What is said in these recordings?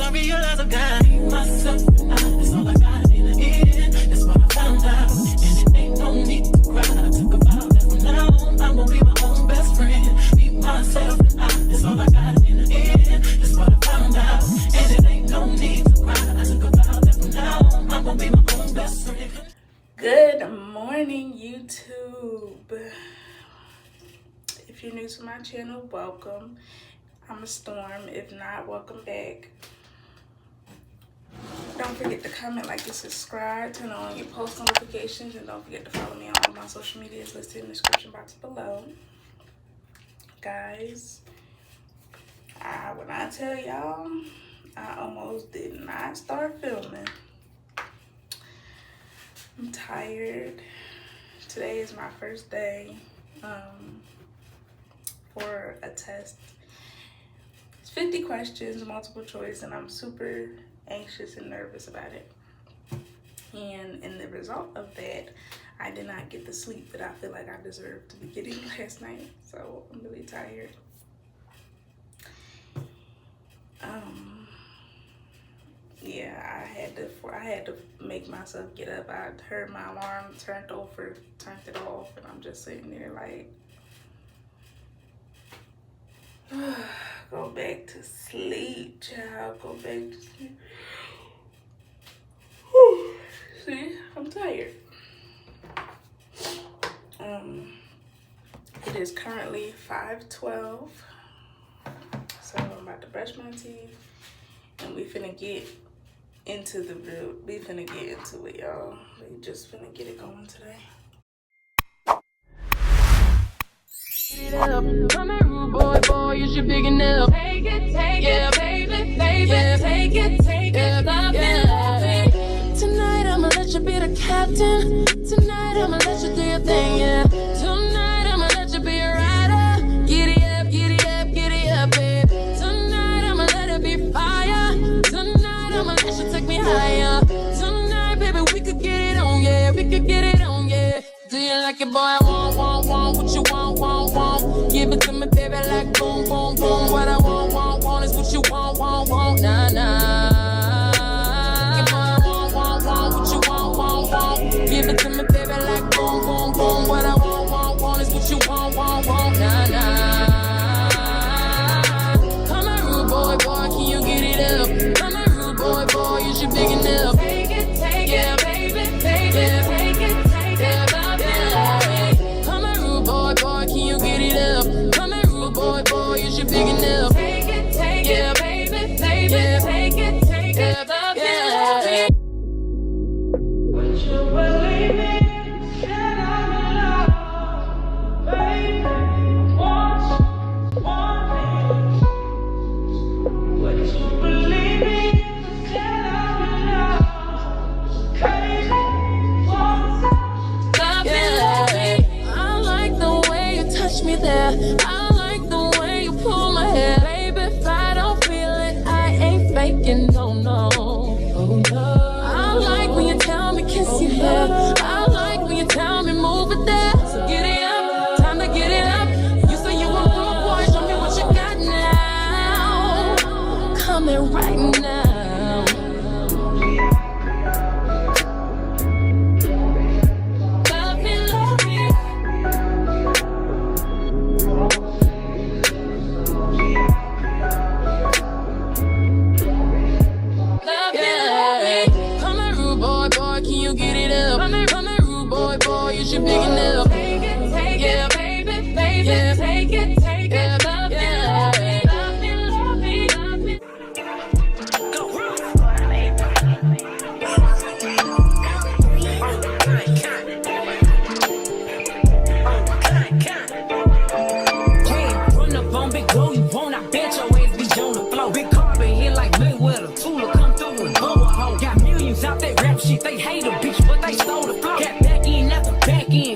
I realize I gotta be myself. That's all I got in the end. That's what I found out. And it ain't no need to cry. I took a vow that from now on, I'm gonna be my own best friend. Be myself. That's all I got in the end. That's what I found out. And it ain't no need to cry. I took a vow that from now on, I'm gonna be my own best friend. Good morning, YouTube. If you're new to my channel, welcome. I'm a Storm. If not, welcome back. Don't forget to comment, like, and subscribe. Turn on your post notifications, and don't forget to follow me on all my social medias listed in the description box below. Guys, when I tell y'all, I almost did not start filming. I'm tired. Today is my first day for a test. It's 50 questions, multiple choice, and I'm super anxious and nervous about it. And in the result of that, I did not get the sleep that I feel like I deserved to be getting last night. So I'm really tired. Yeah, I had to make myself get up. I heard my alarm turned it off, and I'm just sitting there like, go back to sleep, child. Go back to sleep. Whew. See, I'm tired. It is currently 5:12, so I'm about to brush my teeth, and we finna get into it, y'all. We just finna get it going today. I'm a rude boy, you should big enough. Take it, yeah, baby, yeah, take it, love it. Tonight I'ma let you be the captain. Tonight I'ma let you do your thing, yeah. Tonight I'ma let you be a rider. Giddy up, babe. Tonight I'ma let it be fire. Tonight I'ma let you take me higher. Tonight, baby, we could get it on, yeah. We could get it on, yeah. Do you like it, boy? I want what you want. Give it to me, baby, like boom, boom, boom. What I want is what you want, nah, nah. Like it, boy, I want what you want. Give it to me, baby, like boom, boom, boom. What I want is what you want, nah, nah. I'm a rude boy, can you get it up? I'm a rude boy, you should big enough. Take it, yeah, baby, yeah, take it. Can you get it up? Come here, rude boy, you should big enough. Take it, yeah, baby, yeah, take it, love it. Would you believe me? Said I'm in love, baby. Want me? Would you believe me? Said I'm in love, baby. Touch me there. I like the way you pull my hair. Baby, if I don't feel it, I ain't faking, no. Oh, no. I like when you tell me kiss your hair. I like when you tell me move it there. So get it up, time to get it up. You say you want real boy, show me what you got now. Coming right now. You should big enough. Take it, yeah, baby, yeah, take it, love me. Run up on big glow, you won't, I bet your ass be on the floor. Big carbon here like Mayweather, Tula come through and blow a hole. Got millions out that rap shit, they hate a bitch, but they stole the flow. Got back in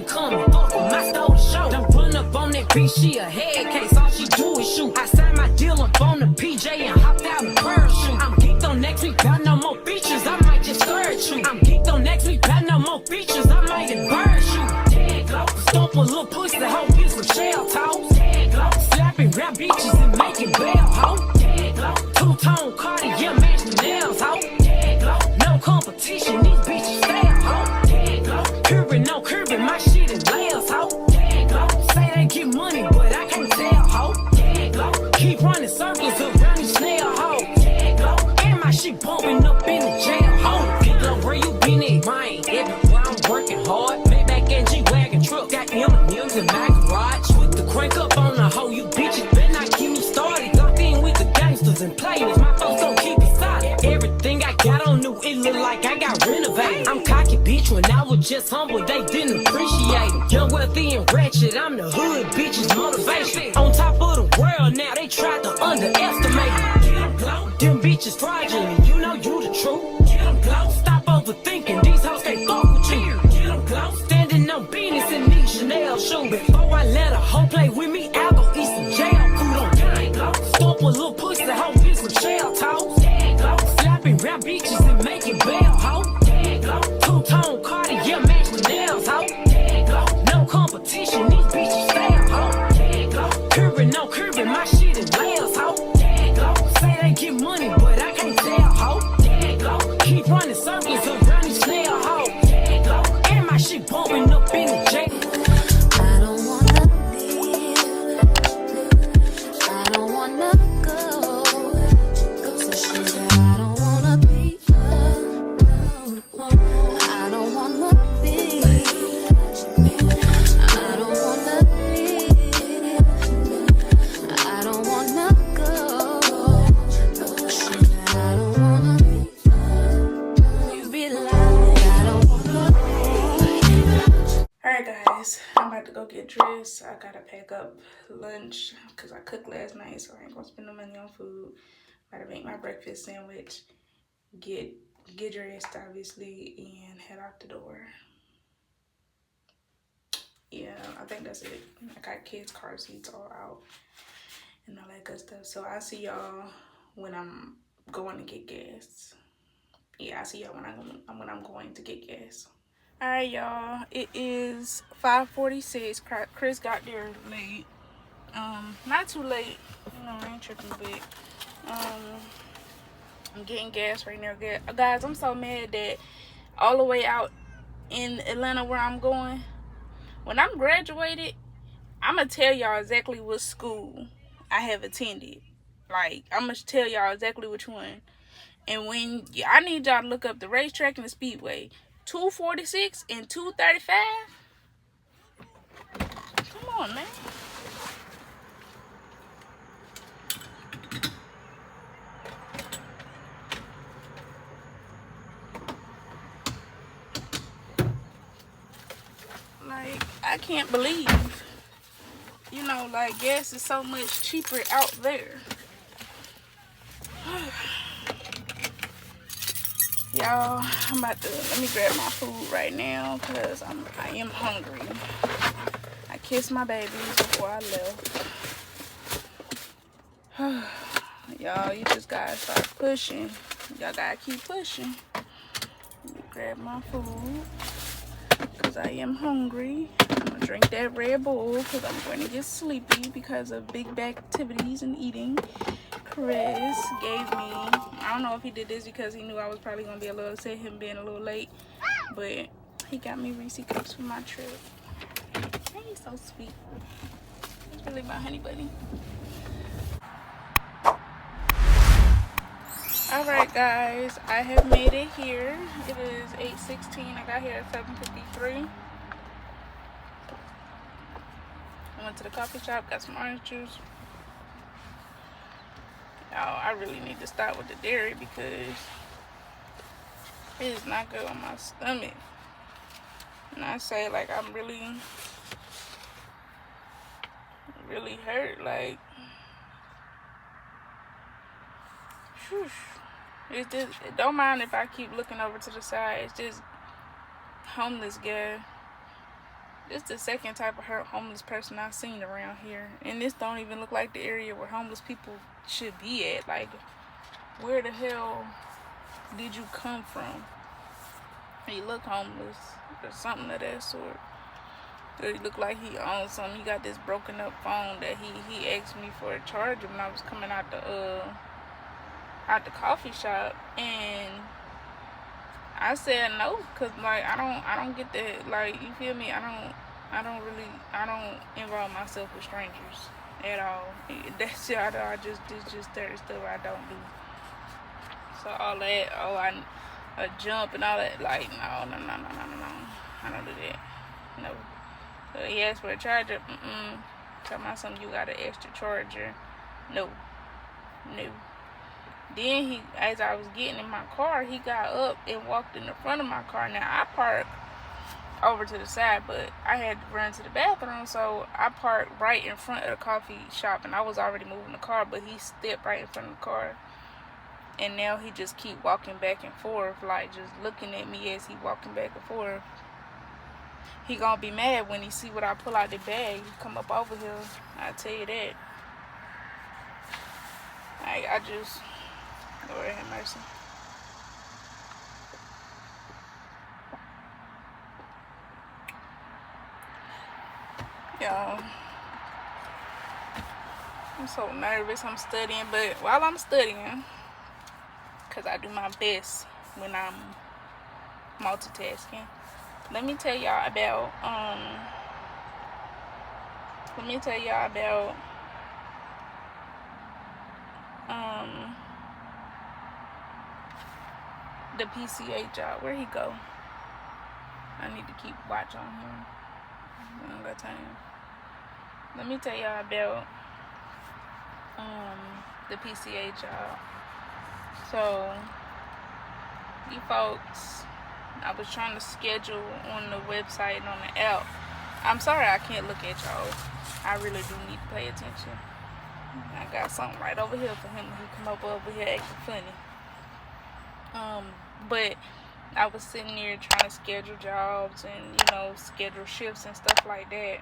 coming, fuck with my stole the show. Don't run up on that bitch, she a head case, all she do is shoot. I signed my deal up on the PJ and hopped out in parachute. I'm geeked on next week, got no more features, I might just scourge you. I'm geeked on next week, got no more features, I might embarrass you. Tag low, stomp a little pussy, the whole piece of shell toes. Tag low, slapping rap bitches and making bail ho. Tag low, two-tone car Cartier match the nails, ho. Dead glow, no competition, these bitches fail, ho. Dead glow, curving, no curving, my shit is layers, ho. Dead glow, say they get money, but I can't tell, ho. Dead glow, keep running circles around these snail, ho. Dead glow, and my shit bumping up in the jail, ho. Dead glow, where you been at, mine? Everywhere I'm working hard. Maybach and G-Wagon truck, got M&M's in my garage. With the crank up on the hoe, you bitches better not get me started. Locked in with the gangsters and players, my folks gon' keep it solid. Everything I got on new, it look like I got renovated. I'm cocky, bitch, when I was just humble, they didn't appreciate it. Young, wealthy, and ratchet, I'm the hood, bitches, motivation. On top of the world now, they tried to underestimate me. Get 'em glow, them bitches fraudulent, you know you the truth. Get 'em glow, stop overthinking, these hoes can't fuck with you. Get 'em glow, standing on business in these Chanel shoes. Before I let a hoe play with me, I'll go eat some jail food on gang glow. Stomp a little pussy, hoe, get some shell toes. Gang glow, slapping rap bitches and making bail, hoe. Gang glow, two-tone Cartier match the nails, hoe. Gang glow, no competition, these bitches fail, hoe. Gang glow, curving, no curving, my shit is layers, hoe. Gang glow, say they get money, but I can't tell, hoe. Gang glow, keep running circles around these snail, hoe. Gang glow, and my shit bumping up in the jail. I don't wanna live. I don't wanna go. So she said, I don't wanna be alone. I don't wanna be. I don't wanna live. I don't wanna go. She said, I don't wanna be alone. You be lying. I don't wanna be. Alright guys, I'm about to go get dressed. I gotta pack up lunch because I cooked last night, so I ain't gonna spend no money on food. Gotta make my breakfast sandwich, get dressed obviously, and head out the door. Yeah, I think that's it. I got kids' car seats all out and all that good stuff. So I'll see y'all when I'm going to get gas. Yeah, I'll see y'all when I'm going to get gas. Alright y'all, it is 5:46. Chris got there late. Not too late, you know, I ain't tripping, but I'm getting gas right now. Guys, I'm so mad that all the way out in Atlanta where I'm going, when I'm graduated, I'm gonna tell y'all exactly what school I have attended. Like, I'm gonna tell y'all exactly which one. And when I need y'all to look up the racetrack and the speedway, 246 and 235. Come on, man. Like, I can't believe, you know, like, gas is so much cheaper out there. Y'all, I'm about to, let me grab my food right now because I am hungry. I kissed my babies before I left. Y'all, you just gotta start pushing. Y'all gotta keep pushing. Let me grab my food because I am hungry. I'm gonna drink that Red Bull because I'm going to get sleepy because of big back activities and eating. Chris gave me, I don't know if he did this because he knew I was probably going to be a little upset, him being a little late, but he got me Reese cups for my trip. He's so sweet. He's really my honey bunny. Alright guys, I have made it here. It is 8:16. I got here at 7:53. I went to the coffee shop, got some orange juice. I really need to stop with the dairy because it is not good on my stomach. And I say, like, I'm really hurt. Like, whew. It's just, don't mind if I keep looking over to the side. It's just homeless guy. It's the second type of homeless person I've seen around here. And this don't even look like the area where homeless people should be at. Like, where the hell did you come from? He look homeless or something of that sort. He look like he owns something. He got this broken up phone that he asked me for a charger when I was coming out at the coffee shop, and I said no, cause like I don't get that, like, you feel me? I don't involve myself with strangers at all. That's it's just certain stuff I don't do. So all that, a jump and all that, like, no. I don't do that. No. So he asked for a charger. Tell me something, you got an extra charger. No. Then as I was getting in my car, he got up and walked in the front of my car. Now I parked over to the side, but I had to run to the bathroom, so I parked right in front of the coffee shop, and I was already moving the car, but he stepped right in front of the car. And now he just keep walking back and forth, like just looking at me as he walking back and forth. He gonna be mad when he see what I pull out the bag. He come up over here, I tell you that. I just, Lord have mercy. Y'all, I'm so nervous. I'm studying, but while I'm studying, because I do my best when I'm multitasking, let me tell y'all about the PCA job. Where'd he go? I need to keep watch on him. I don't got time. Let me tell y'all about the PCA job. So, you folks, I was trying to schedule on the website and on the app. I'm sorry I can't look at y'all. I really do need to pay attention. I got something right over here for him who come up over here acting funny. But I was sitting there trying to schedule jobs and, schedule shifts and stuff like that.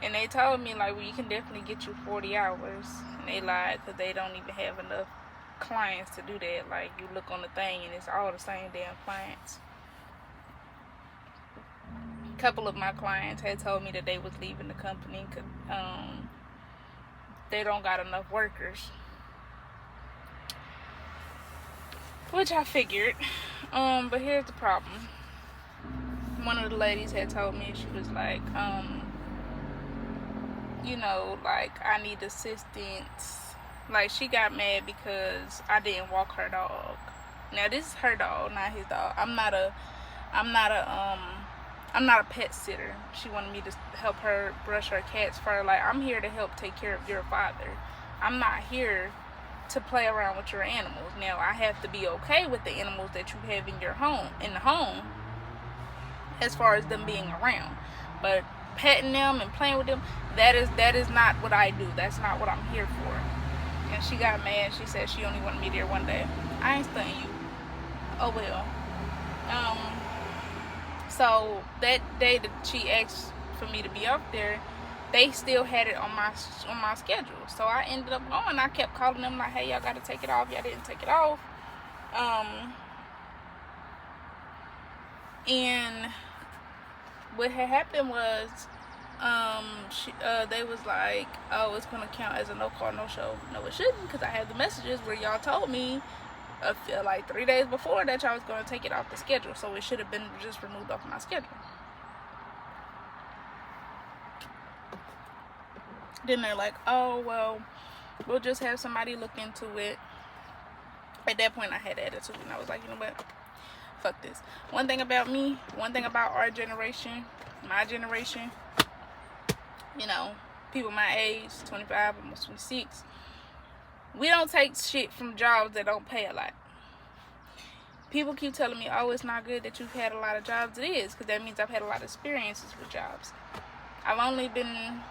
And they told me, like, well, you can definitely get you 40 hours. And they lied because they don't even have enough clients to do that. Like, you look on the thing and it's all the same damn clients. A couple of my clients had told me that they was leaving the company because they don't got enough workers. Which I figured. But here's the problem. One of the ladies had told me, she was like, I need assistance. Like, she got mad because I didn't walk her dog. Now, this is her dog, not his dog. I'm not a pet sitter. She wanted me to help her brush her cat's fur. Like, I'm here to help take care of your father. I'm not here to play around with your animals. Now, I have to be okay with the animals that you have in the home, as far as them being around. But petting them and playing with them, that is not what I do. That's not what I'm here for. And she got mad. She said she only wanted me there one day. I ain't stunning you. Oh well. So that day that she asked for me to be up there, they still had it on my schedule. So I ended up going. I kept calling them like, hey, y'all got to take it off. Y'all didn't take it off. And what had happened was, they was like, oh, it's gonna count as a no call, no show. No, it shouldn't, because I have the messages where y'all told me like 3 days before that y'all was gonna take it off the schedule. So it should have been just removed off my schedule. Then they're like, oh, well, we'll just have somebody look into it. At that point, I had attitude, and I was like, you know what? Fuck this. One thing about me, one thing about our generation, my generation, people my age, 25, almost 26, we don't take shit from jobs that don't pay a lot. People keep telling me, oh, it's not good that you've had a lot of jobs. It is, because that means I've had a lot of experiences with jobs. I've only been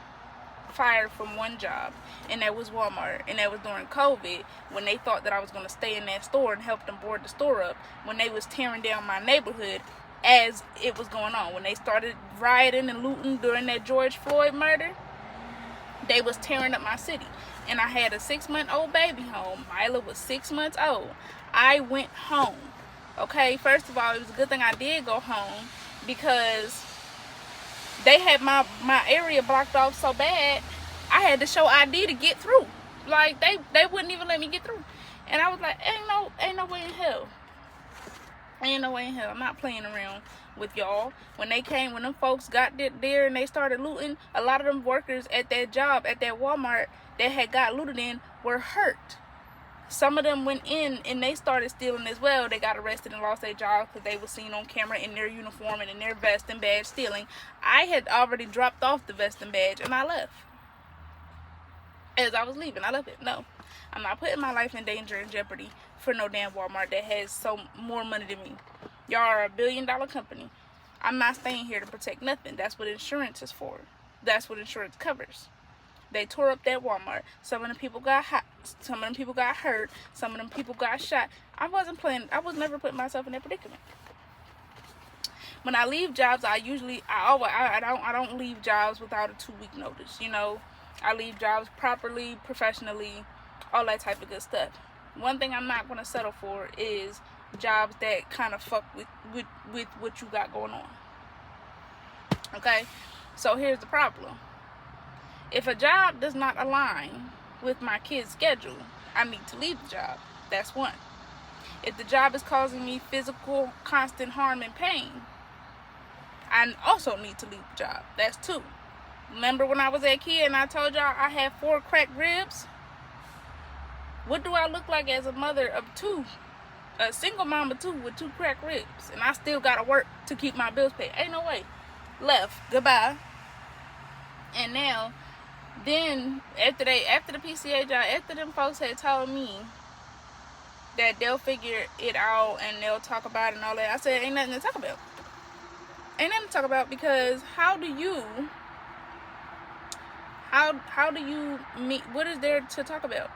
fired from one job, and that was Walmart, and that was during COVID, when they thought that I was going to stay in that store and help them board the store up, when they was tearing down my neighborhood as it was going on. When they started rioting and looting during that George Floyd murder, they was tearing up my city. And I had a 6-month-old baby home. Mila was 6 months old. I went home. Okay, first of all, it was a good thing I did go home, because they had my area blocked off so bad, I had to show ID to get through. Like, they wouldn't even let me get through. And I was like, ain't no way in hell. Ain't no way in hell. I'm not playing around with y'all. When them folks got there and they started looting, a lot of them workers at that job, at that Walmart that had got looted in, were hurt. Some of them went in and they started stealing as well. They got arrested and lost their job because they were seen on camera in their uniform and in their vest and badge stealing. I had already dropped off the vest and badge and I left. As I was leaving, I left it. No, I'm not putting my life in danger and jeopardy for no damn Walmart that has so more money than me. Y'all are a $1 billion company. I'm not staying here to protect nothing. That's what insurance is for. That's what insurance covers. They tore up that Walmart. Some of them people got hot. Some of them people got hurt. Some of them people got shot. I was never putting myself in that predicament. When I leave jobs, I don't leave jobs without a 2-week notice. You know, I leave jobs properly, professionally, all that type of good stuff. One thing I'm not going to settle for is jobs that kind of fuck with what you got going on. Okay? So here's the problem. If a job does not align with my kid's schedule, I need to leave the job. That's one. If the job is causing me physical, constant harm and pain, I also need to leave the job. That's two. Remember when I was a kid and I told y'all I had 4 cracked ribs? What do I look like as a mother of 2? A single mom of 2 with 2 cracked ribs. And I still gotta work to keep my bills paid. Ain't no way. Left. Goodbye. And now, then, after the PCA job, after them folks had told me that they'll figure it out and they'll talk about it and all that, I said, ain't nothing to talk about. Ain't nothing to talk about because how do you meet? What is there to talk about?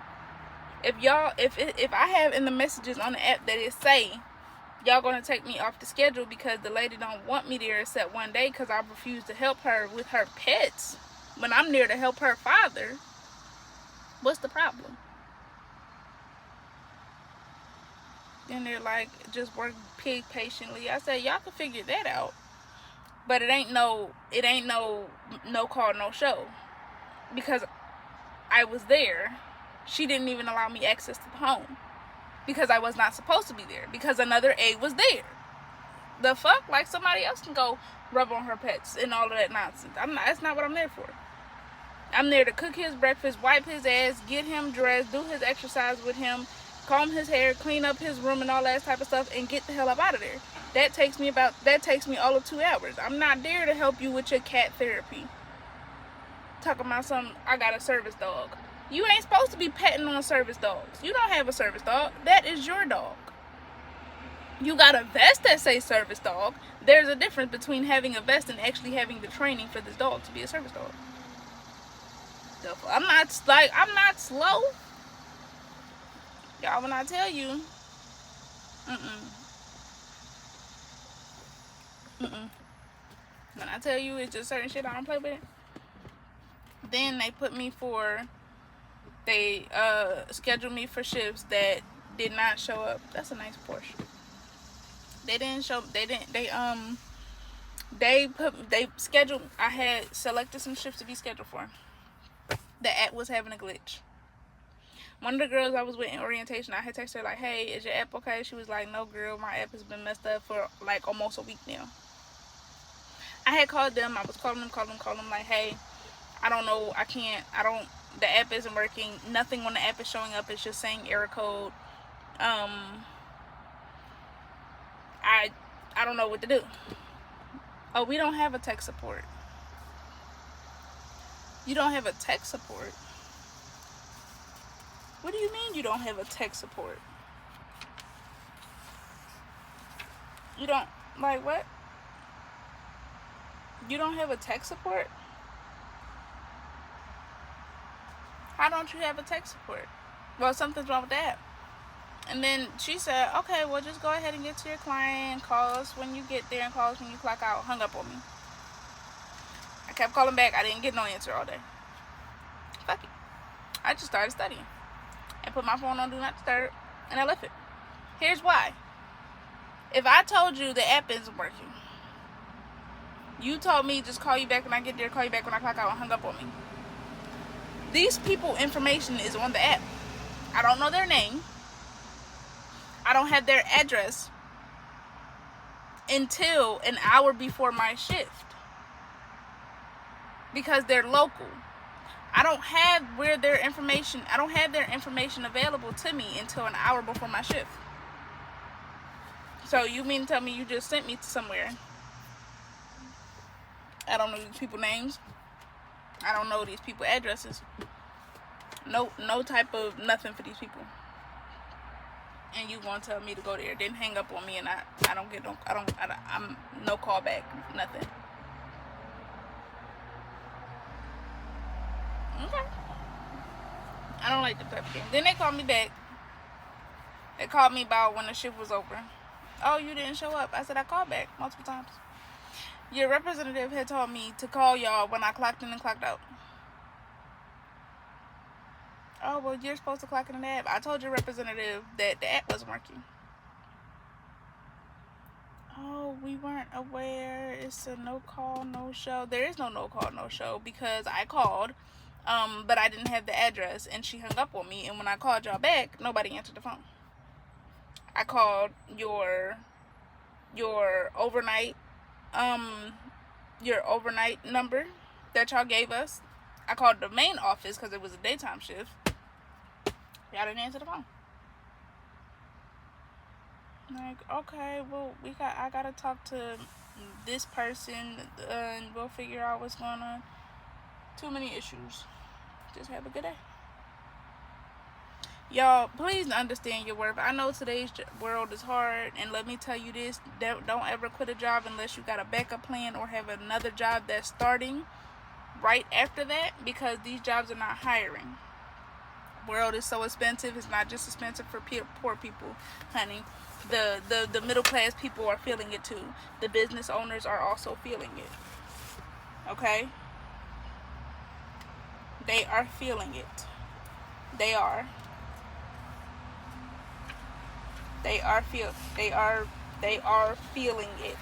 If I have in the messages on the app that it say y'all gonna take me off the schedule because the lady don't want me there except one day because I refuse to help her with her pets when I'm there to help her father, what's the problem? Then they're like, just work patiently. I said, y'all can figure that out. But it ain't no call, no show. Because I was there. She didn't even allow me access to the home. Because I was not supposed to be there. Because another aide was there. The fuck? Like somebody else can go rub on her pets and all of that nonsense. That's not what I'm there for. I'm there to cook his breakfast, wipe his ass, get him dressed, do his exercise with him, comb his hair, clean up his room and all that type of stuff, and get the hell up out of there. That takes me all of 2 hours. I'm not there to help you with your cat therapy. Talking about I got a service dog. You ain't supposed to be petting on service dogs. You don't have a service dog. That is your dog. You got a vest that says service dog. There's a difference between having a vest and actually having the training for this dog to be a service dog. I'm not slow. Y'all, when I tell you, when I tell you it's just certain shit I don't play with. Then they scheduled me for shifts that did not show up. That's a nice Porsche. They scheduled, I had selected some shifts to be scheduled for. The app was having a glitch. One of the girls I was with in orientation, I had texted her like, hey, is your app okay? She was like, no girl, my app has been messed up for like almost a week now. I had called them, I was calling them like, hey, I don't know, the app isn't working, nothing on the app is showing up, it's just saying error code. I don't know what to do. Oh, we don't have a tech support. You don't have a tech support? What do you mean you don't have a tech support? You don't, like what? You don't have a tech support? How don't you have a tech support? Well, something's wrong with the app. And then she said, okay, well, just go ahead and get to your client and call us when you get there and call us when you clock out. Hung up on me. I kept calling back. I didn't get no answer all day. Fuck it. I just started studying. And put my phone on Do Not Disturb. And I left it. Here's why. If I told you the app isn't working, you told me just call you back when I get there, call you back when I clock out, and hung up on me. These people information is on the app. I don't know their name. I don't have their address until an hour before my shift because they're local. I don't have their information available to me until an hour before my shift. So you mean to tell me you just sent me to somewhere? I don't know these people's names. I don't know these people's addresses. No type of nothing for these people. And you gonna tell me to go there? Then hang up on me, and I'm no call back, nothing. Okay. I don't like the type of game. Then they called me back. They called me about when the shift was over. Oh, you didn't show up. I said I called back multiple times. Your representative had told me to call y'all when I clocked in and clocked out. Oh, well, you're supposed to clock in an app. I told your representative that the app wasn't working. Oh, we weren't aware. It's a no call, no show. There is no call, no show because I called, but I didn't have the address, and she hung up on me. And when I called y'all back, nobody answered the phone. I called your overnight number that y'all gave us. I called the main office because it was a daytime shift. Y'all didn't answer the phone. Like, okay, well, I gotta talk to this person, and we'll figure out what's going on. Too many issues. Just have a good day. Y'all, please understand your worth. I know today's world is hard, and let me tell you this, don't ever quit a job unless you got a backup plan or have another job that's starting right after that, because these jobs are not hiring. World is so expensive. It's not just expensive for poor people, honey. The middle class people are feeling it too. The business owners are also feeling it. Okay? They are feeling it. They are feeling it.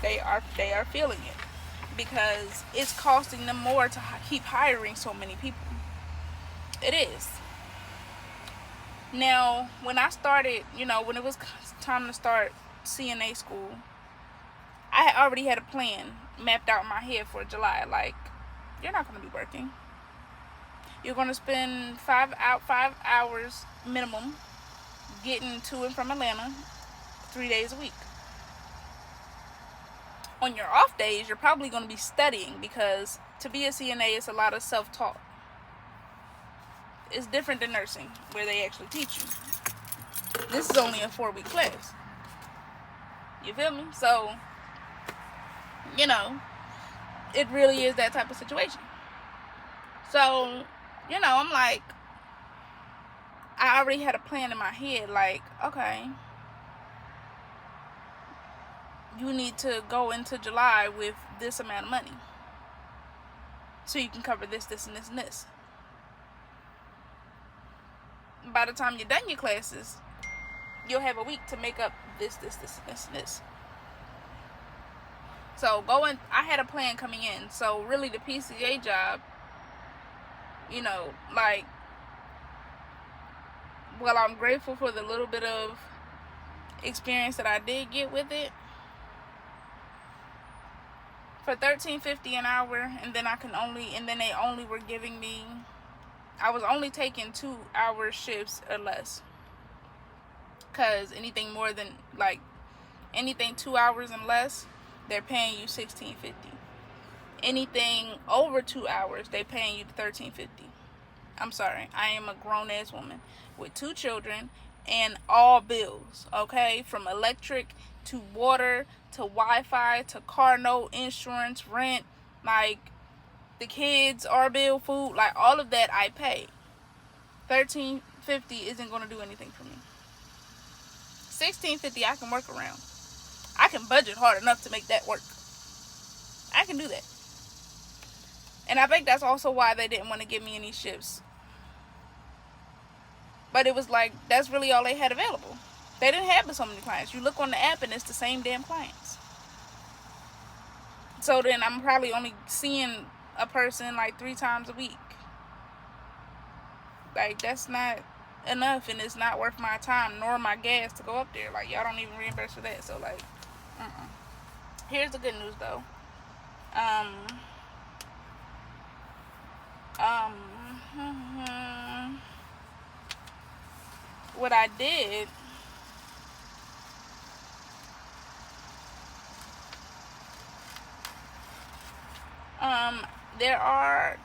They are feeling it because it's costing them more to keep hiring so many people. It is. Now, when I started, when it was time to start CNA school, I already had a plan mapped out in my head for July. Like, you're not going to be working. You're going to spend 5 hours minimum getting to and from Atlanta 3 days a week. On your off days, you're probably going to be studying because to be a CNA, it's a lot of self-taught. It's different than nursing, where they actually teach you. This is only a 4-week class. You feel me? So, it really is that type of situation. So, I'm like, I already had a plan in my head, like, okay, you need to go into July with this amount of money so you can cover this, and this, and this. By the time you're done your classes, you'll have a week to make up this, and this. So I had a plan coming in. So really the PCA job, while I'm grateful for the little bit of experience that I did get with it, for $13.50 an hour, and then they only were giving me, I was only taking 2-hour shifts or less, because anything 2 hours and less, they're paying you $16.50. Anything over 2 hours, they paying you $13.50. I'm sorry, I am a grown-ass woman with 2 children and all bills, okay? From electric to water to Wi-Fi to car note, insurance, rent, the kids, our bill, food, all of that I pay. $13.50 isn't going to do anything for me. $16.50 I can work around. I can budget hard enough to make that work. I can do that. And I think that's also why they didn't want to give me any shifts. But it was that's really all they had available. They didn't have so many clients. You look on the app and it's the same damn clients. So then I'm probably only seeing a person 3 times a week. Like, that's not enough, and it's not worth my time nor my gas to go up there. Like, y'all don't even reimburse for that. So, like, here's the good news, though. What I did, there are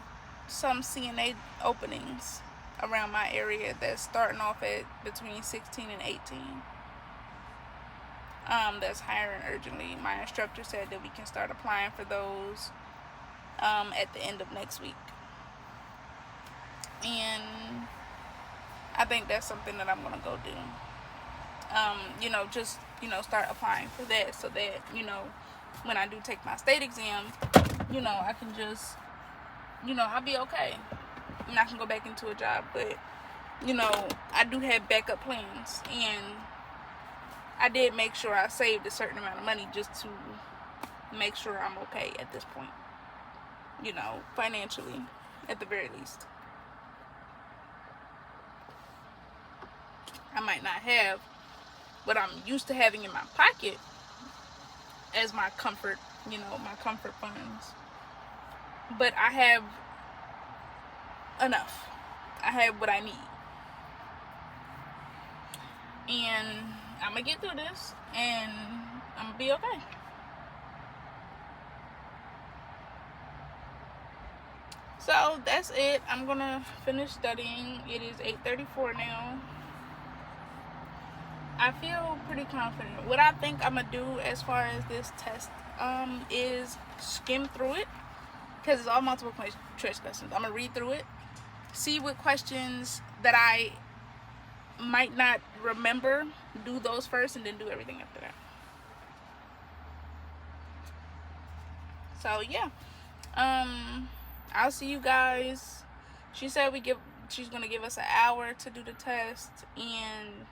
some CNA openings around my area that's starting off at between 16 and 18. That's hiring urgently. My instructor said that we can start applying for those at the end of next week. And I think that's something that I'm gonna go do. Just start applying for that, so that when I do take my state exam, I can just I'll be okay, and I can go back into a job. But I do have backup plans, and I did make sure I saved a certain amount of money just to make sure I'm okay at this point, financially, at the very least. I might not have what I'm used to having in my pocket as my comfort, my comfort funds. But I have enough. I have what I need. And I'm going to get through this, and I'm going to be okay. So that's it. I'm going to finish studying. It is 8:34 now. I feel pretty confident. What I think I'm going to do as far as this test is skim through it, because it's all multiple choice questions. I'm going to read through it, see what questions that I might not remember, do those first, and then do everything after that. So yeah, I'll see you guys. She said she's gonna give us an hour to do the test, and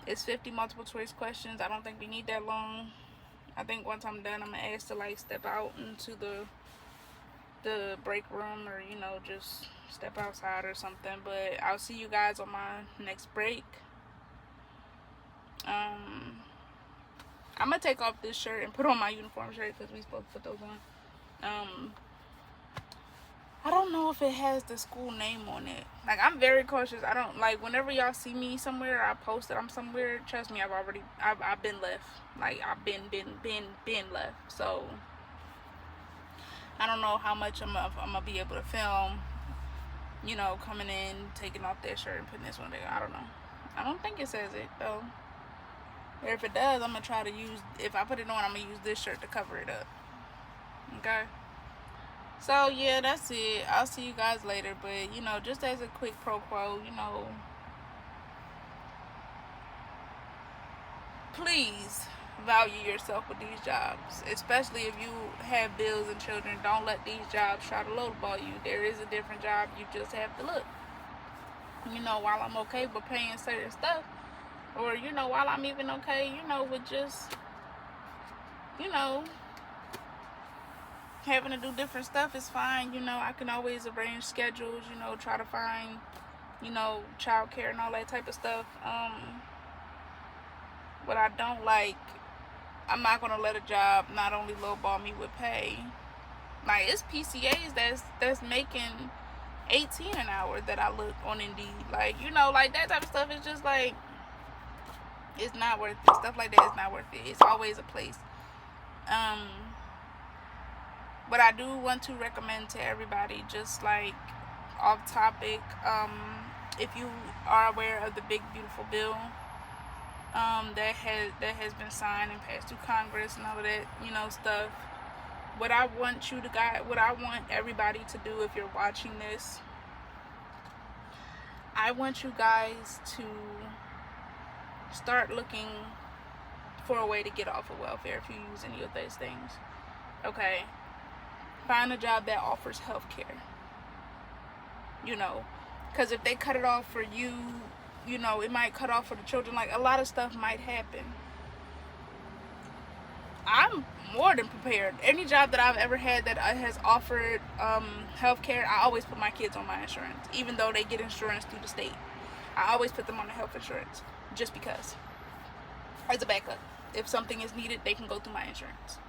it's 50 multiple choice questions. I don't think we need that long. I think once I'm done, I'm gonna ask to step out into the break room, or just step outside or something. But I'll see you guys on my next break. I'm gonna take off this shirt and put on my uniform shirt, because we supposed to put those on. I don't know if it has the school name on it. Like, I'm very cautious. I don't like, whenever y'all see me somewhere, I post that I'm somewhere, trust me, I've been left. Like, I've been left. So I don't know how much I'm gonna be able to film, coming in, taking off that shirt and putting this one there. I don't know. I don't think it says it though. Or if it does, I'm gonna try to if I put it on, I'm gonna use this shirt to cover it up. Okay? So yeah, that's it. I'll see you guys later. But just as a quick pro quo, please value yourself with these jobs, especially if you have bills and children. Don't let these jobs try to lowball you. There is a different job. You just have to look. While I'm okay with paying certain stuff, or while I'm even okay, with just having to do different stuff is fine. I can always arrange schedules, try to find childcare and all that type of stuff. What I don't like, I'm not gonna let a job not only lowball me with pay. Like, it's PCAs that's making 18 an hour that I look on Indeed. Like, like that type of stuff is just like, it's not worth it. Stuff like that is not worth it. It's always a place. But I do want to recommend to everybody, just like off topic, if you are aware of the big beautiful bill that has been signed and passed through Congress and all of that stuff, what I want everybody to do, if you're watching this, I want you guys to start looking for a way to get off of welfare if you use any of those things. Okay? Find a job that offers health care. Because if they cut it off for you, it might cut off for the children. Like, a lot of stuff might happen. I'm more than prepared. Any job that I've ever had that has offered healthcare, I always put my kids on my insurance, even though they get insurance through the state. I always put them on the health insurance, just because, as a backup. If something is needed, they can go through my insurance.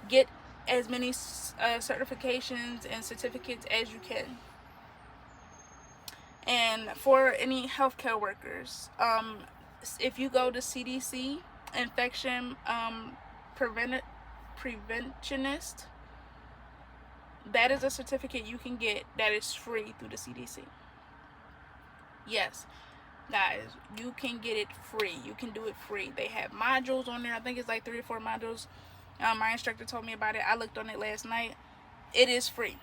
Get as many certifications and certificates as you can. And for any healthcare workers, if you go to CDC, infection preventionist, that is a certificate you can get that is free through the CDC. Yes, guys, you can get it free. You can do it free. They have modules on there. I think it's like 3 or 4 modules. My instructor told me about it. I looked on it last night. It is free.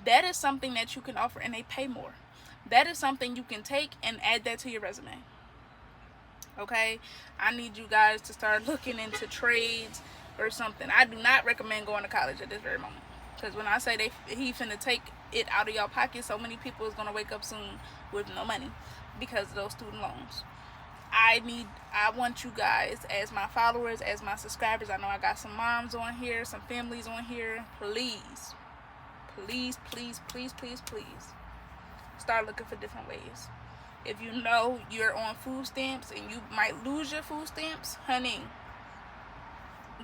That is something that you can offer, and they pay more. That is something you can take and add that to your resume. Okay? I need you guys to start looking into trades or something. I do not recommend going to college at this very moment. Because when I say he finna take it out of y'all pocket, so many people is gonna wake up soon with no money because of those student loans. I want you guys, as my followers, as my subscribers, I know I got some moms on here, some families on here, please start looking for different ways. If you know you're on food stamps and you might lose your food stamps, honey,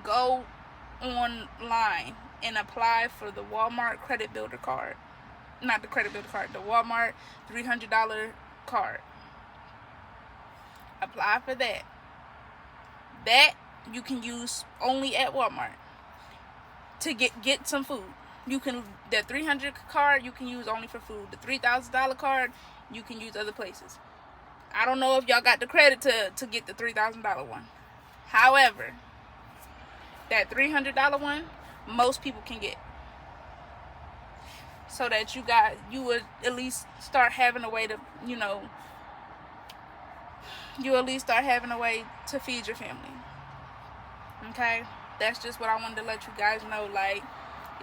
go online and apply for the Walmart credit builder card. Not the credit builder card, the Walmart $300 card. Apply for that. That you can use only at Walmart to get some food. You can, the $300 card you can use only for food. The $3,000 card you can use other places. I don't know if y'all got the credit to get the $3,000 one. However, that $300 one, most people can get. So that you would at least start having a way to, you at least start having a way to feed your family. Okay? That's just what I wanted to let you guys know. Like,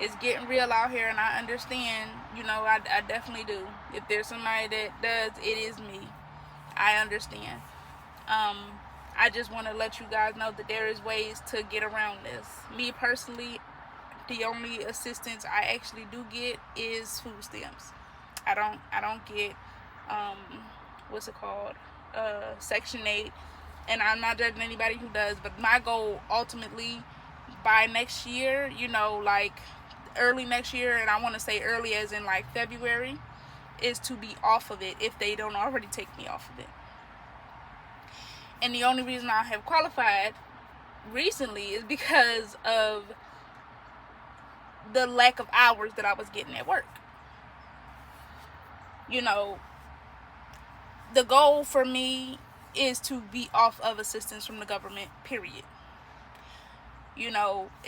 it's getting real out here, and I understand, I definitely do. If there's somebody that does, it is me. I understand. I just want to let you guys know that there is ways to get around this. Me personally, the only assistance I actually do get is food stamps. I don't get what's it called? Section 8. And I'm not judging anybody who does, but my goal ultimately by next year, like early next year, and I want to say early as in like February, is to be off of it if they don't already take me off of it. And the only reason I have qualified recently is because of the lack of hours that I was getting at work. The goal for me is to be off of assistance from the government, period.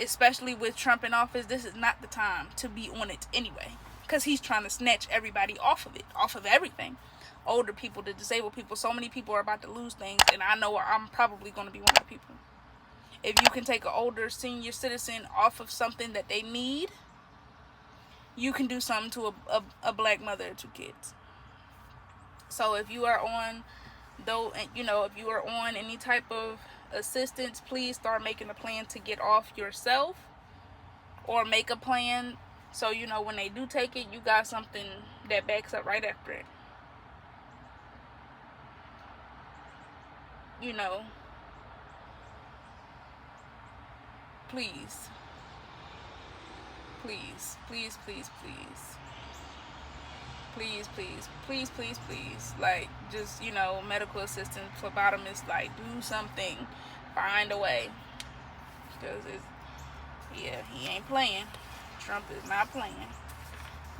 Especially with Trump in office, this is not the time to be on it anyway. Because he's trying to snatch everybody off of it, off of everything. Older people, the disabled people, so many people are about to lose things, and I know I'm probably going to be one of the people. If you can take an older senior citizen off of something that they need, you can do something to a black mother or 2 kids. So if you are on, if you are on any type of assistance, please start making a plan to get off yourself, or make a plan so when they do take it, you got something that backs up right after it. Please, like, just, medical assistance, phlebotomist, like, do something, find a way, because he ain't playing. Trump is not playing.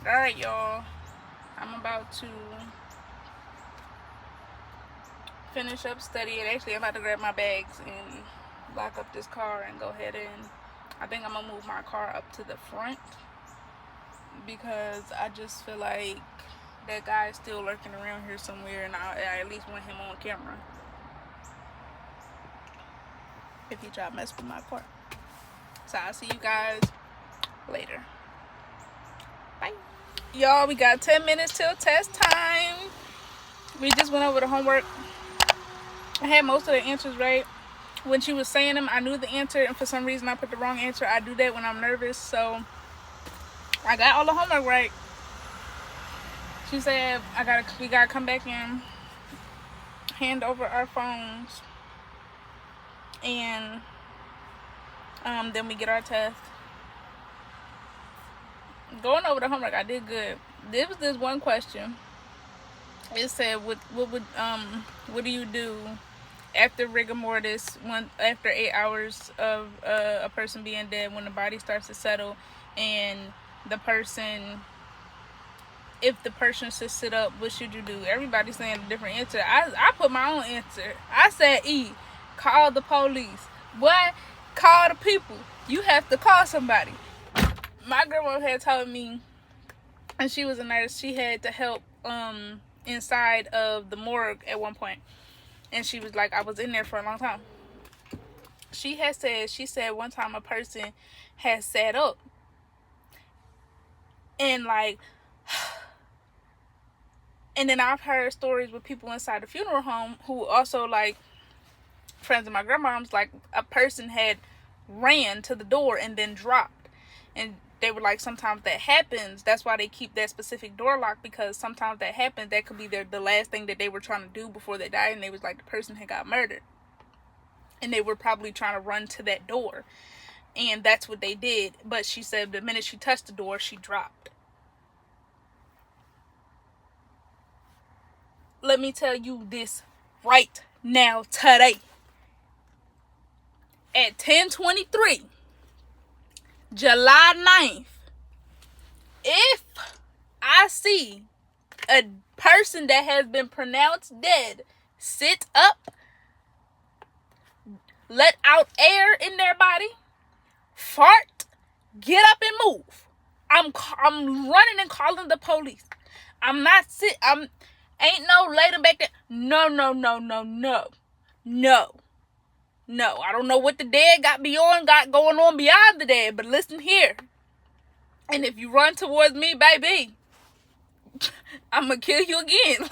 Alright, y'all, I'm about to finish up studying. Actually, I'm about to grab my bags and lock up this car and go ahead and, I think I'm gonna move my car up to the front, because I just feel like that guy is still lurking around here somewhere, and I at least want him on camera if he try to mess with my car. So I'll see you guys later. Bye. Y'all, we got 10 minutes till test time. We just went over the homework. I had most of the answers right. when she was saying them, I knew the answer, and for some reason I put the wrong answer. I do that when I'm nervous, so I got all the homework right. She said we gotta come back and hand over our phones, and then we get our test. Going over the homework, I did good. There was this one question. It said, what do you do after rigor mortis, after 8 hours of a person being dead, when the body starts to settle, and if the person should sit up, what should you do? Everybody's saying a different answer. I put my own answer. I said E, call the police. What? Call the people. You have to call somebody. My grandma had told me, and she was a nurse, she had to help inside of the morgue at one point. And she was like, I was in there for a long time. She said one time a person had sat up and like, and then I've heard stories with people inside the funeral home who also, like, friends of my grandma's, like, a person had ran to the door and then dropped. And they were like, sometimes that happens. That's why they keep that specific door locked, because sometimes that happens. That could be the last thing that they were trying to do before they died. And they was like, the person had got murdered. And they were probably trying to run to that door. And that's what they did. But she said the minute she touched the door, she dropped. Let me tell you this right now, today. At 10:23, July 9th, if I see a person that has been pronounced dead sit up, let out air in their body, fart, get up and move, I'm running and calling the police. Ain't no lay them back there. No. I don't know what the dead got going on beyond the dead, but listen here. And if you run towards me, baby, I'm gonna kill you again.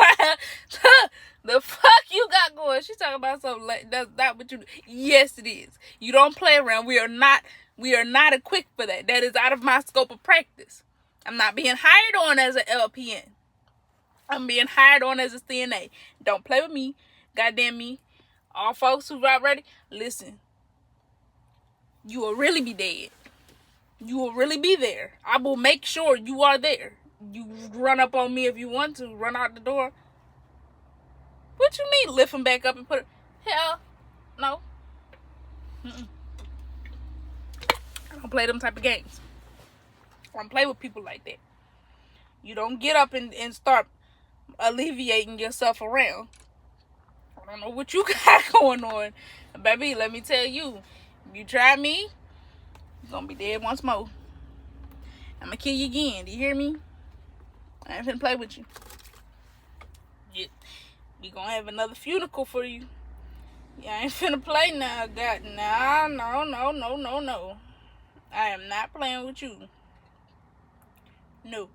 The fuck you got going? She talking about something like that's not what you do. Yes, it is. You don't play around. We are not equipped for that. That is out of my scope of practice. I'm not being hired on as an LPN. I'm being hired on as a CNA. Don't play with me. Goddamn me. All folks who got ready, listen. You will really be dead. You will really be there. I will make sure you are there. You run up on me if you want to. Run out the door. What you mean lift him back up and put it? Hell, no. I don't play them type of games. I don't play with people like that. You don't get up and start alleviating yourself around. I don't know what you got going on. Baby, let me tell you. If you try me, you're going to be dead once more. I'm going to kill you again. Do you hear me? I ain't finna play with you. We going to have another funeral for you. Yeah, I ain't finna play now. No. I am not playing with you. No.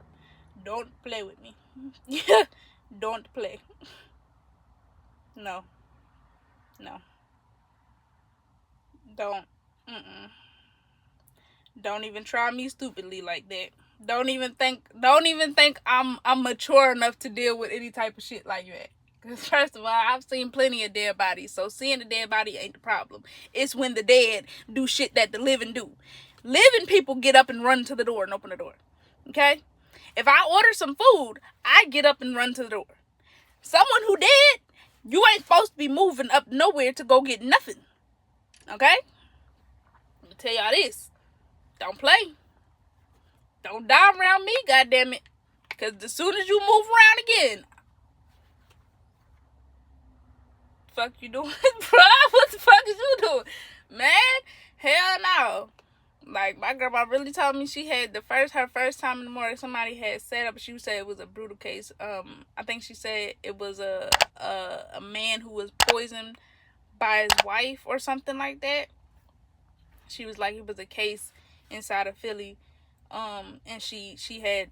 Don't play with me. Don't play. No. Don't. Don't even try me stupidly like that. Don't even think I'm mature enough to deal with any type of shit like that. Because first of all, I've seen plenty of dead bodies. So seeing the dead body ain't the problem. It's when the dead do shit that the living do. Living people get up and run to the door and open the door. Okay? If I order some food, I get up and run to the door. Someone who dead, you ain't supposed to be moving up nowhere to go get nothing. Okay? I'm gonna tell y'all this. Don't play. Don't die around me, goddammit. Because as soon as you move around again, fuck you doing? Bro, what the fuck is you doing? Man, hell no. Like, my grandma really told me she had her first time in the morning, somebody had set up. She said it was a brutal case. I think she said it was a man who was poisoned by his wife or something like that. She was like, it was a case inside of Philly. And she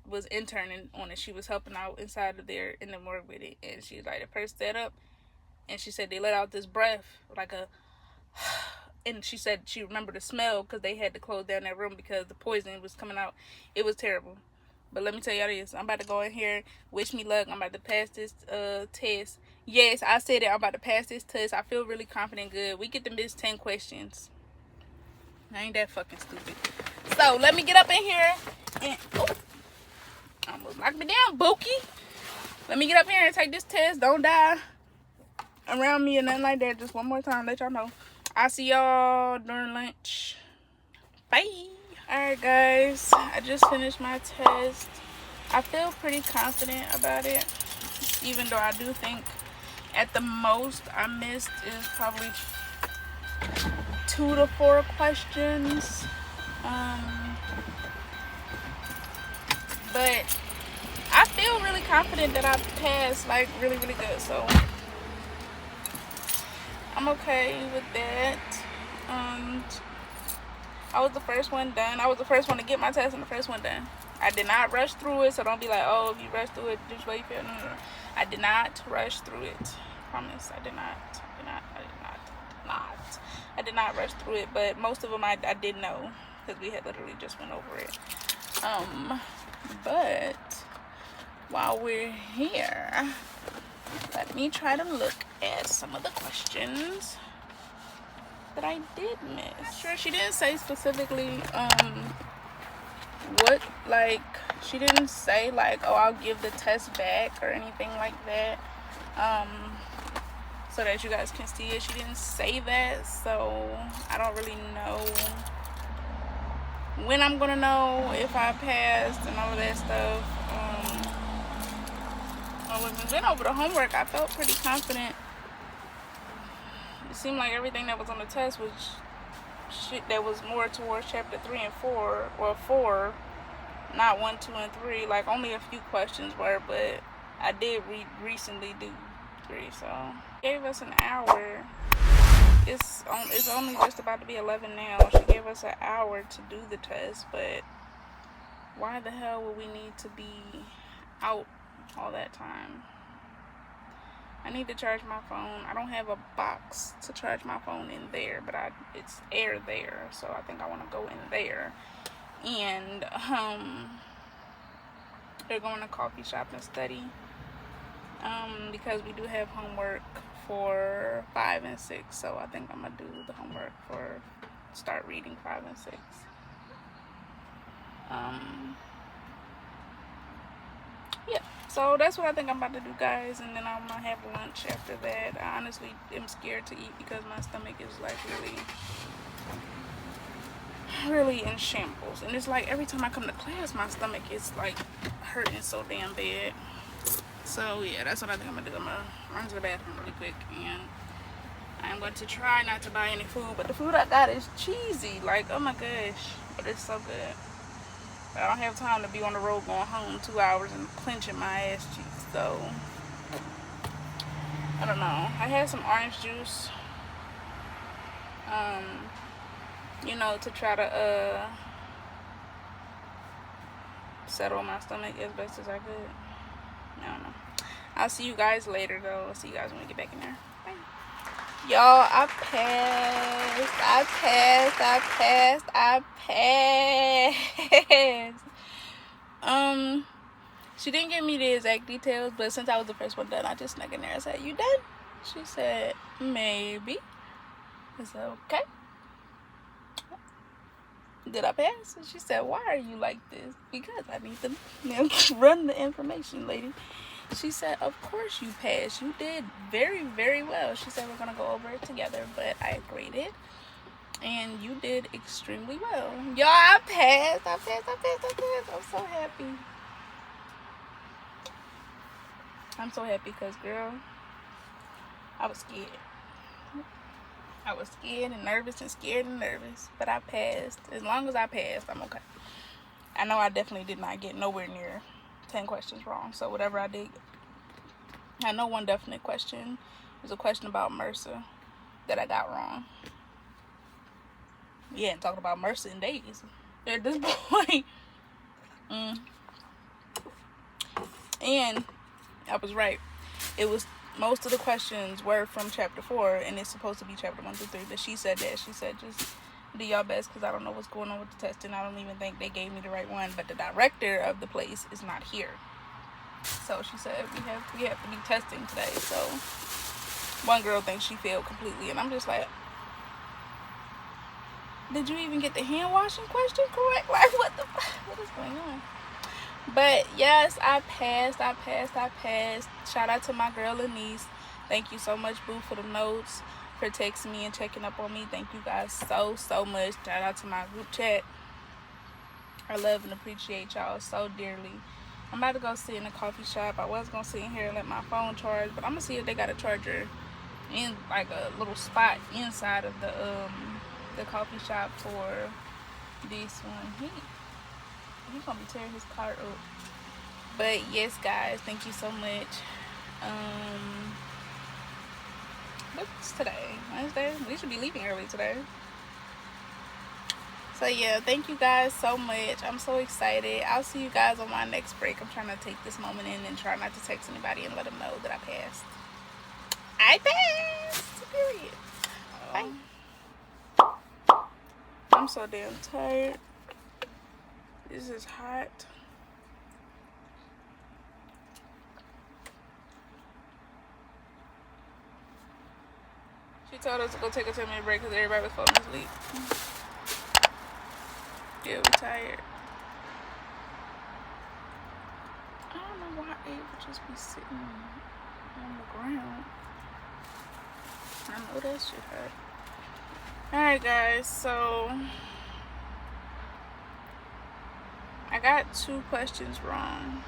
was interning on it. She was helping out inside of there in the morgue with it. And she was like, the person set up, and she said they let out this breath, like a And she said she remembered the smell because they had to close down that room because the poison was coming out. It was terrible. But let me tell y'all this. I'm about to go in here. Wish me luck. I'm about to pass this test. Yes, I said it. I'm about to pass this test. I feel really confident. Good. We get to miss 10 questions. I ain't that fucking stupid. So let me get up in here and almost knocked me down, Bookie. Let me get up here and take this test. Don't die around me or nothing like that. Just one more time, let y'all know. I'll see y'all during lunch. Bye. Alright guys, I just finished my test. I feel pretty confident about it, even though I do think at the most I missed is probably 2 to 4 questions. But I feel really confident that I passed, like really good, so I'm okay with that. I was the first one done. I was the first one to get my test and the first one done. I did not rush through it, so don't be like, oh, if you rush through it, just wait for it. No. I did not rush through it. Promise, I did not rush through it, but most of them I did know because we had literally just went over it. But while we're here, let me try to look at some of the questions that I did miss. Sure, she didn't say specifically what, like, she didn't say like, oh, I'll give the test back or anything like that, so that you guys can see it. She didn't say that, so I don't really know when I'm gonna know if I passed and all of that stuff. When we went over the homework, I felt pretty confident. It seemed like everything that was on the test was shit that was more towards chapter 3 and 4, or 4, not 1, 2, and 3. Like, only a few questions were, but I did recently do 3, so gave us an hour. It's only just about to be 11 now. She gave us an hour to do the test, but why the hell would we need to be out all that time? I need to charge my phone. I don't have a box to charge my phone in there, but it's air there, so I think I want to go in there. And they're going to coffee shop and study, because we do have homework for 5 and 6, so I think I'm gonna do the homework for start reading 5 and 6. Yeah, so that's what I think I'm about to do, guys, and then I'm gonna have lunch after that. I honestly am scared to eat because my stomach is like really in shambles, and it's like every time I come to class my stomach is like hurting so damn bad. So yeah, that's what I think I'm gonna do. I'm gonna run to the bathroom really quick, and I'm going to try not to buy any food, but the food I got is cheesy, like, oh my gosh, but it's so good. But I don't have time to be on the road going home 2 hours and clenching my ass cheeks, so I don't know. I had some orange juice, you know, to try to settle my stomach as best as I could. I don't know. I'll see you guys later, though. I'll see you guys when we get back in there. Bye. Y'all, I passed. She didn't give me the exact details, but since I was the first one done, I just snuck in there and said, "You done?" She said, "Maybe." I said, "Okay." Did I pass? And she said, "Why are you like this?" Because I need to run the information, lady. She said, "Of course you passed. You did very, very well." She said, "We're going to go over it together, but I graded, and you did extremely well." Y'all, I passed. I'm so happy. I'm so happy because, girl, I was scared. I was scared and nervous, but I passed. As long as I passed, I'm okay. I know I definitely did not get nowhere near 10 questions wrong, so whatever I did, I know one definite question was a question about MRSA that I got wrong. Yeah, and talking about MRSA in days at this point. And I was right. It was most of the questions were from chapter 4, and it's supposed to be chapter 1 through 3. But she said that. She said, just do y'all best, because I don't know what's going on with the testing. I don't even think they gave me the right one. But the director of the place is not here. So she said, we have to be testing today. So one girl thinks she failed completely. And I'm just like, did you even get the hand washing question correct? Like, what is going on? But yes, I passed. Shout out to my girl Lanice. Thank you so much, boo, for the notes, for texting me and checking up on me. Thank you guys so much. Shout out to my group chat. I love and appreciate y'all so dearly. I'm about to go sit in a coffee shop. I was gonna sit in here and let my phone charge, but I'm gonna see if they got a charger in like a little spot inside of the coffee shop for this one. He's gonna be tearing his car up. But yes, guys, thank you so much. What's today? Wednesday? We should be leaving early today. So yeah, thank you guys so much. I'm so excited. I'll see you guys on my next break. I'm trying to take this moment in and try not to text anybody and let them know that I passed. I passed. Period. Bye. I'm so damn tired. This is hot. She told us to go take a 10-minute break because everybody was falling asleep. Yeah, we're tired. I don't know why Abe would just be sitting on the ground. I know that shit hurt. Alright, guys, so I got 2 questions wrong,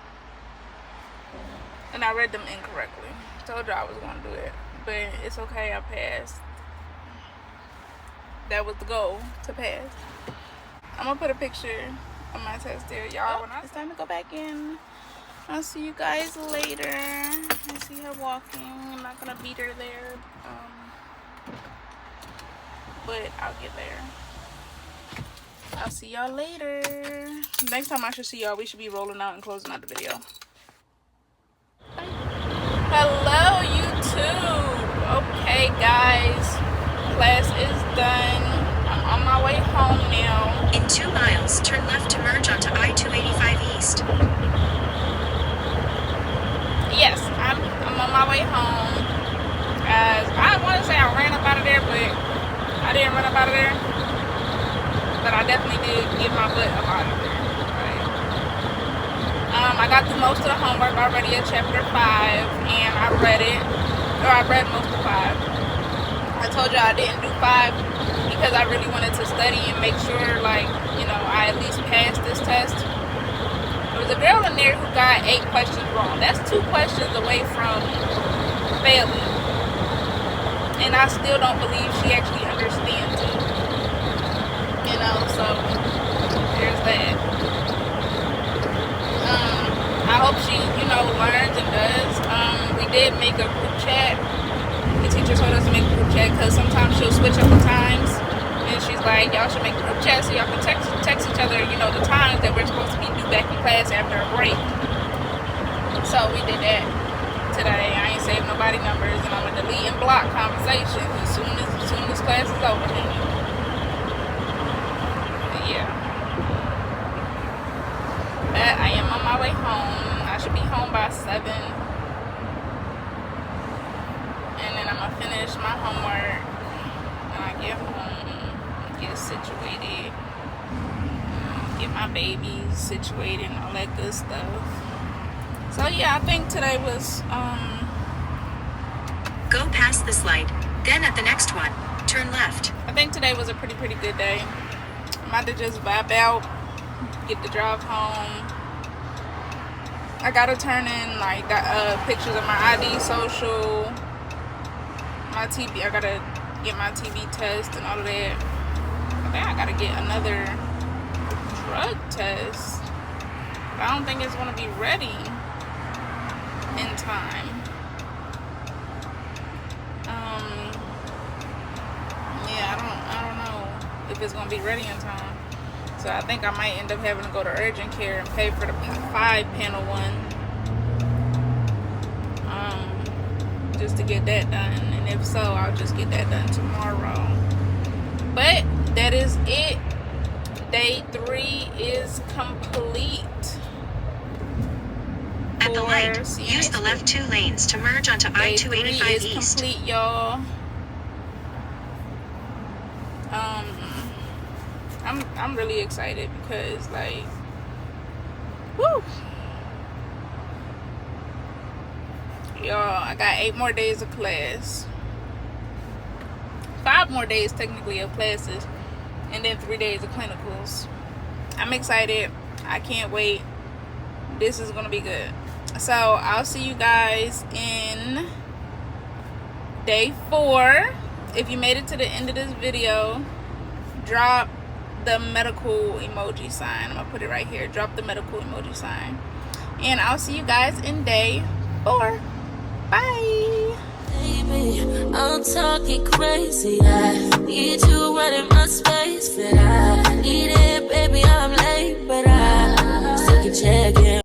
and I read them incorrectly. Told you I was going to do it, but it's okay, I passed. That was the goal, to pass. I'm going to put a picture of my test there, y'all. It's time to go back in. I'll see you guys later. I see her walking. I'm not going to beat her there, but I'll get there. I'll see y'all later. Next time I should see y'all, we should be rolling out and closing out the video. Bye. Hello, YouTube. Okay, guys. Class is done. I'm on my way home now. In 2 miles, turn left to merge onto I-285 East. Yes, I'm on my way home. Guys, I want to say I ran up out of there, but I didn't run up out of there. But I definitely did get my butt up out of there. Right? I got through most of the homework already at chapter 5, and I read it. Or I read most of 5. I told you I didn't do 5 because I really wanted to study and make sure, like, you know, I at least passed this test. There was a girl in there who got 8 questions wrong. That's 2 questions away from failing. And I still don't believe she actually understands it. You know, so there's that. I hope she, you know, learns and does. We did make a group chat. The teacher told us to make a group chat because sometimes she'll switch up the times. And she's like, y'all should make a group chat so y'all can text each other, you know, the times that we're supposed to be due back in class after a break. So we did that today. I ain't saved nobody numbers, and I'm gonna delete and block conversations as soon as class is over. Yeah. But I am on my way home. I should be home by 7. And then I'm gonna finish my homework when I get home, get situated, get my babies situated and all that good stuff. So yeah, I think today was Go past this light, then at the next one, turn left. I think today was a pretty good day. I'm about to just vibe out, get the drive home. I gotta turn in like pictures of my ID, social, my TV. I gotta get my TV test and all of that. I think I gotta get another drug test. But I don't think it's gonna be ready in time. Yeah, I don't know if it's gonna be ready in time. So I think I might end up having to go to urgent care and pay for the 5-panel one. just to get that done, and if so, I'll just get that done tomorrow. But that is it. Day 3 is complete. At the light, use the left 2 lanes to merge onto I-285 Day 3 is East. complete, y'all. I'm really excited because, like, woo, y'all, I got 8 more days of class, 5 more days technically of classes, and then 3 days of clinicals. I'm excited. I can't wait. This is gonna be good. So I'll see you guys in day 4. If you made it to the end of this video, drop the medical emoji sign. I'm gonna put it right here. Drop the medical emoji sign, and I'll see you guys in day 4. Bye. Baby, I'm talking crazy. I need you running my space, but I need it, baby. I'm late, but I still can check in.